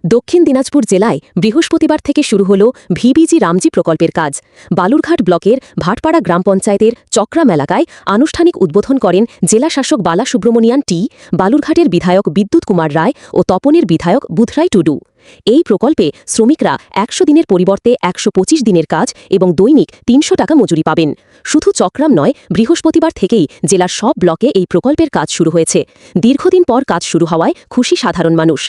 দক্ষিণ দিনাজপুর জেলায় বৃহস্পতিবার থেকে শুরু হল ভিবিজি রামজি প্রকল্পের কাজ। বালুরঘাট ব্লকের ভাটপাড়া গ্রাম পঞ্চায়েতের চক্রাম এলাকায় আনুষ্ঠানিক উদ্বোধন করেন জেলা শাসক বালা সুব্রমণিয়ান টি, বালুরঘাটের বিধায়ক বিদ্যুৎ কুমার রায় ও তপনের বিধায়ক বুধরাই টুডু। এই প্রকল্পে শ্রমিকরা ১০০ দিনের পরিবর্তে ১২৫ দিনের কাজ এবং দৈনিক ৩০০ টাকা মজুরি পাবেন। শুধু চক্রাম নয়, বৃহস্পতিবার থেকেই জেলার সব ব্লকে এই প্রকল্পের কাজ শুরু হয়েছে। দীর্ঘদিন পর কাজ শুরু হওয়ায় খুশি সাধারণ মানুষ।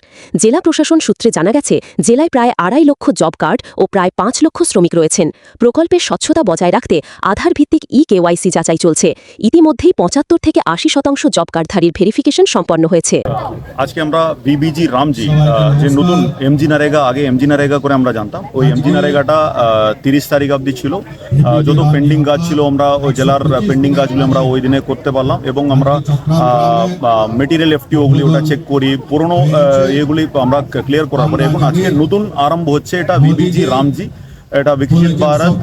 জেলা প্রশাসন সূত্রে জানা গেছে, জেলায় প্রায় ২.৫ লক্ষ জব কার্ড ও প্রায় ৫ লক্ষ শ্রমিক রয়েছেন। প্রকল্পের স্বচ্ছতা বজায় রাখতে আধারভিত্তিক কেওয়াইসি যাচাই চলছে। ইতিমধ্যেই ৭৫ থেকে ৮০% জব কার্ডধারীর ভেরিফিকেশন সম্পন্ন হয়েছে। আজকে আমরা বিবিজি রামজি, যে নতুন এমজি নারেগা, আগে এমজি নারেগা করে আমরা জানতাম, ওই এমজি নারেগাটা ৩০ তারিখ অবধি ছিল। যত পেন্ডিং কাজ ছিল আমরা ওই জেলার পেন্ডিং কাজগুলো আমরা ওই দিনে করতে পারলাম এবং আমরা মেটেরিয়াল এফটিওগুলি ওটা চেক করি, পুরনো এগুলি আমরা ক্লিয়ার করার পরে এখন আজকে নতুন আরম্ভ হচ্ছে এটা বিবিজি রামজি। এটা বিকশিত ভারত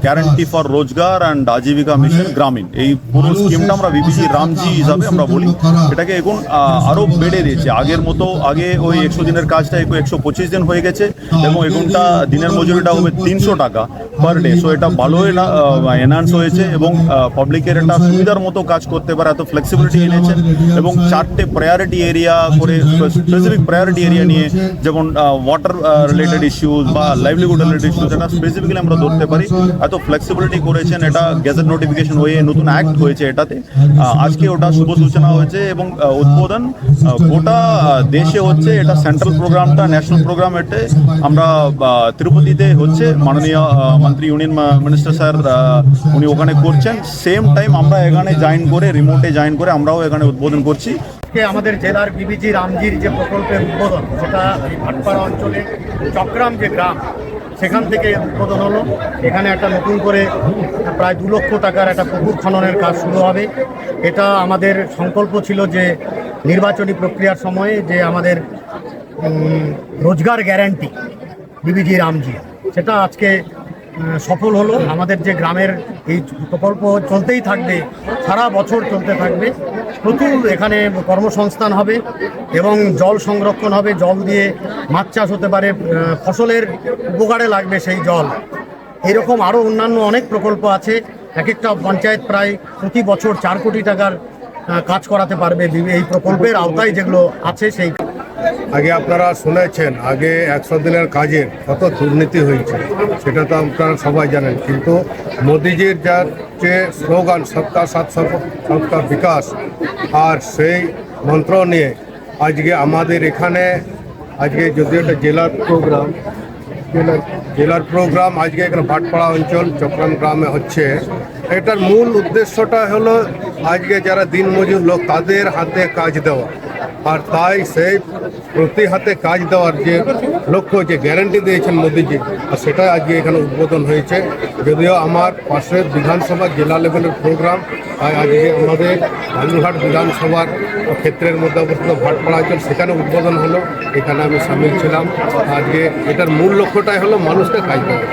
গ্যারান্টি ফর রোজগার অ্যান্ড আজীবিকা মিশন গ্রামীণ, এই পুরো স্কিমটা আমরা বিবিজি রামজি হিসাবে আমরা বলি। এটাকে এখন আরও বেড়ে দিয়েছে আগের মতো। আগে ওই ১০০ দিনের কাজটা এখন ১২৫ দিন হয়ে গেছে এবং এখনটা দিনের মজুরিটা হবে ৩০০ টাকা পার ডে। সো এটা ভালোই এনহান্স হয়েছে এবং পাবলিকের একটা সুবিধার মতো কাজ করতে পারে, এত ফ্লেক্সিবিলিটি এনেছেন এবং 4টে প্রায়োরিটি এরিয়া করে, স্পেসিফিক প্রায়োরিটি এরিয়া নিয়ে, যেমন ওয়াটার রিলেটেড ইস্যুস বা লাইভলিহুড রিলেটেড ইস্যুস, এটা স্পেসিফিক্যালি আমরা ধরতে পারি। এত ফ্লেক্সিবিলিটি করেছেন। এটা গেজেট নোটিফিকেশন হয়ে নতুন অ্যাক্ট হয়েছে এটাতে। আজকে ওটা শুভ সূচনা হয়েছে এবং উদ্বোধন গোটা দেশে হচ্ছে। এটা সেন্ট্রাল প্রোগ্রামটা ন্যাশনাল প্রোগ্রাম। এতে আমরা তিরুপতিতে হচ্ছে, মাননীয় মন্ত্রী ইউনিয়ন মিনিস্টার স্যার উনি ওখানে করছেন। সেম টাইম আমরা এখানে জয়েন করে, রিমোটে জয়েন করে আমরাও এখানে উদ্বোধন করছি। আমাদের জেলার বিবিজি রামজির যে প্রকল্পের উদ্বোধন, সেটা এই ভাটপাড়া অঞ্চলে চক্রাম যে গ্রাম, সেখান থেকে উদ্বোধন হলো। এখানে একটা নতুন করে প্রায় ২ লক্ষ টাকার একটা পুকুর খননের কাজ শুরু হবে। এটা আমাদের সংকল্প ছিল যে নির্বাচনী প্রক্রিয়ার সময়ে যে আমাদের রোজগার গ্যারান্টি বিবিজি রামজি, সেটা আজকে সফল হলো। আমাদের যে গ্রামের এই প্রকল্প চলতেই থাকবে, সারা বছর চলতে থাকবে। প্রচুর এখানে কর্মসংস্থান হবে এবং জল সংরক্ষণ হবে। জল দিয়ে মাছ চাষ হতে পারে, ফসলের উপকারে লাগবে সেই জল। এরকম আরও অন্যান্য অনেক প্রকল্প আছে। এক একটা পঞ্চায়েত প্রায় প্রতি বছর ৪ কোটি টাকার কাজ করাতে পারবে এই প্রকল্পের আওতায় যেগুলো আছে। সেই আগে আপনারা শুনেছেন, আগে ১০০ দিনের কাজের কত দুর্নীতি হয়েছে, সেটা তো আপনারা সবাই জানেন। কিন্তু মোদিজির যার যে স্লোগান সবকা সাথ সবকা বিকাশ, আর সেই মন্ত্র নিয়ে আজকে আমাদের এখানে, আজকে যদিও এটা জেলার প্রোগ্রাম আজকে এখানে ভাটপাড়া অঞ্চল চক্রাম গ্রামে হচ্ছে। এটার মূল উদ্দেশ্যটা হলো আজকে যারা দিনমজুর লোক তাদের হাতে কাজ দেওয়া, আর তাই সেই প্রতি হাতে কাজ দেওয়ার যে লক্ষ্য, যে গ্যারান্টি দিয়েছেন মোদিজি, আর সেটাই আজকে এখানে উদ্বোধন হয়েছে। যদিও আমার পাশের বিধানসভা জেলা লেভেলের প্রোগ্রাম, তাই আজকে আমাদের বালুরঘাট বিধানসভার ক্ষেত্রের মধ্যে অবস্থিত ভাটপাড়া অঞ্চল, সেখানে উদ্বোধন হলো। এখানে আমি সামিল ছিলাম। আজকে এটার মূল লক্ষ্যটাই হলো মানুষকে কাজ দেওয়া।